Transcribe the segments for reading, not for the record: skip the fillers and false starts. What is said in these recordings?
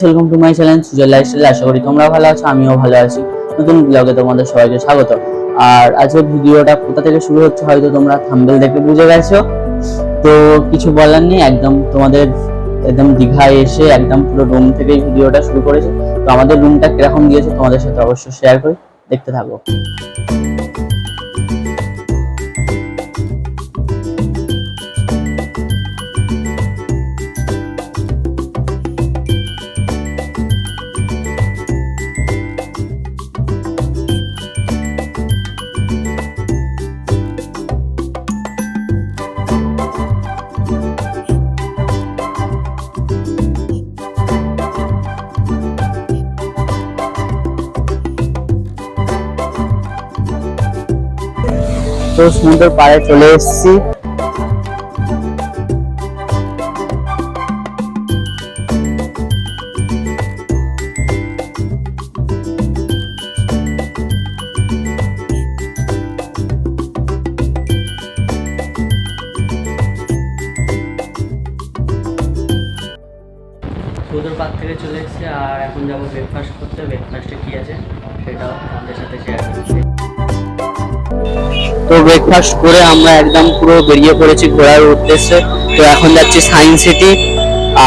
Welcome to my channel Sujoy lifestyle. আশা করি তোমরা ভালো আছো, আমিও ভালো আছি। নতুন ব্লগে তোমাদের সবাইকে স্বাগত। আর আজকের ভিডিওটা কোথা থেকে শুরু হচ্ছে হয়তো তোমরা থাম্বনেল দেখে বুঝে গেছো। তো কিছু বলার নেই, একদম দীঘায় এসে একদম পুরো রুম থেকেই ভিডিওটা শুরু করেছি। তো আমাদের রুমটা কিরকম দিয়েছে তোমাদের সাথে অবশ্যই শেয়ার করি, দেখতে থাকো। তো সমুদ্রের পাড়ে চলে এসেছি। সমুদ্রের পাড় থেকে চলে এসেছি আর এখন যাবো ব্রেকফাস্ট করতে। ব্রেকফাস্টে কি আছে সেটাও আমাদের সাথে শেয়ার করছি। তো ব্রেকফাস্ট করে আমরা একদম পুরো বেরিয়ে পড়েছি ঘোরার উদ্দেশ্যে। তো এখন যাচ্ছি সায়েন্স সিটি,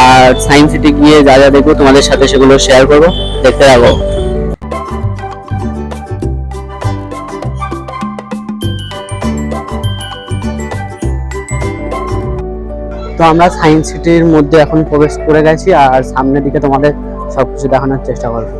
আর সায়েন্স সিটি গিয়ে যা যা দেখবো তোমাদের সাথে সেগুলো শেয়ার করবো, দেখতে থাকো। তো আমরা সায়েন্স সিটির মধ্যে এখন প্রবেশ করে গেছি আর সামনের দিকে তোমাদের সবকিছু দেখানোর চেষ্টা করবো।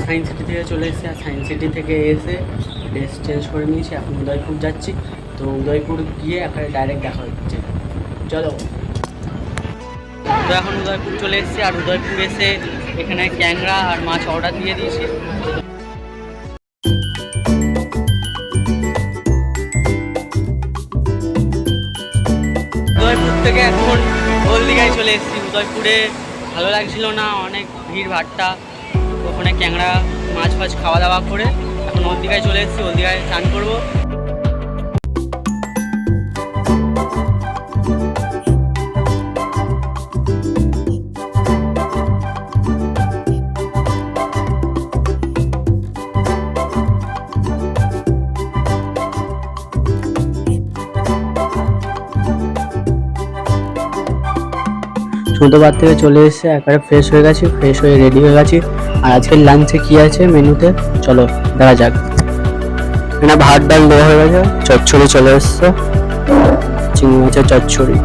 সায়েন্স সিটি থেকে চলে এসেছি আর সায়েন্স সিটি থেকে এসে ড্রেস চেঞ্জ করে নিয়েছি। এখন উদয়পুর যাচ্ছি। তো উদয়পুর গিয়ে এখানে ডাইরেক্ট দেখা হচ্ছে, চলো। তো এখন উদয়পুর চলে এসেছি আর উদয়পুর এসে এখানে ক্যাংরা আর মাছ অর্ডার দিয়ে দিয়েছি। উদয়পুর থেকে এখন হলদিঘায় চলে এসেছি। উদয়পুরে ভালো লাগছিল না, অনেক ভিড় ভাট্টা। ওখানে ক্যাংরা মাছ ফাছ খাওয়া দাওয়া করে এখন হলদিঘায় চলে এসেছি। হলদিঘায় স্নান করবো। সমুদ্রপাড় থেকে চলে এসে একবারে ফ্রেশ হয়ে গেছি, ফ্রেশ হয়ে রেডি হয়ে গেছি। আর আজকের লাঞ্চে কি আছে মেনুতে চলো দেখা যাক। এখানে ভাত ডাল দেওয়া হয়ে গেছে, চচ্চড়ি চলে এসছে, চিংড়ি মাছের চচ্চড়ি।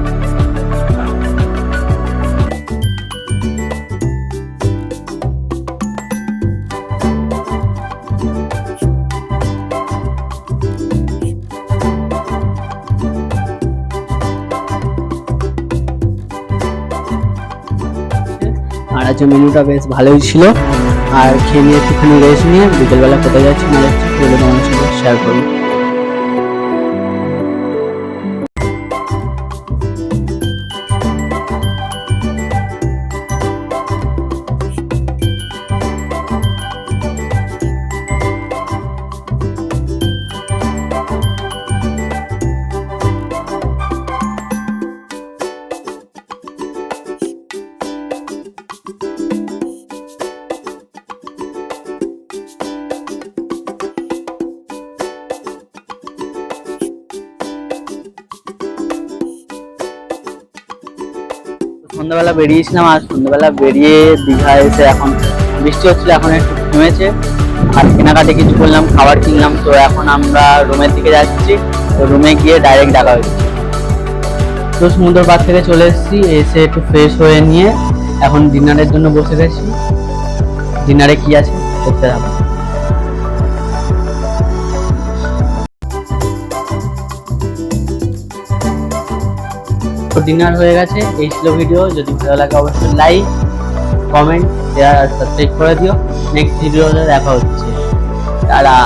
আর আজকে মেনুটা বেশ ভালোই ছিল। আর খেয়ে নিয়ে একটুখানি রেস্ট নিয়ে বিকেলবেলা কোথায় যাচ্ছি না যাচ্ছি সেগুলো তোমাদের সাথে শেয়ার করবো। সন্ধ্যাবেলা বেরিয়েছিলাম, আর সন্ধ্যাবেলা বেরিয়ে দীঘা এসে এখন বৃষ্টি হচ্ছিল, এখন একটু থেমেছে। আর কেনাকাটি কিছু করলাম, খাবার কিনলাম। তো এখন আমরা রুমের দিকে যাচ্ছি, তো রুমে গিয়ে ডাইরেক্ট দেখা হচ্ছে। তো সমুদ্র পাড় থেকে চলে এসেছি, এসে একটু ফ্রেশ হয়ে নিয়ে এখন ডিনারের জন্য বসে গেছি। ডিনারে কি আছে দেখতে থাকো। তো ডিনার হয়ে গেছে, এই ছিল ভিডিও। যদি ভালো লাগে অবশ্যই লাইক, কমেন্ট, শেয়ার আর সাবস্ক্রাইব করে দিও। নেক্সট ভিডিওতে দেখা হচ্ছে। টাটা।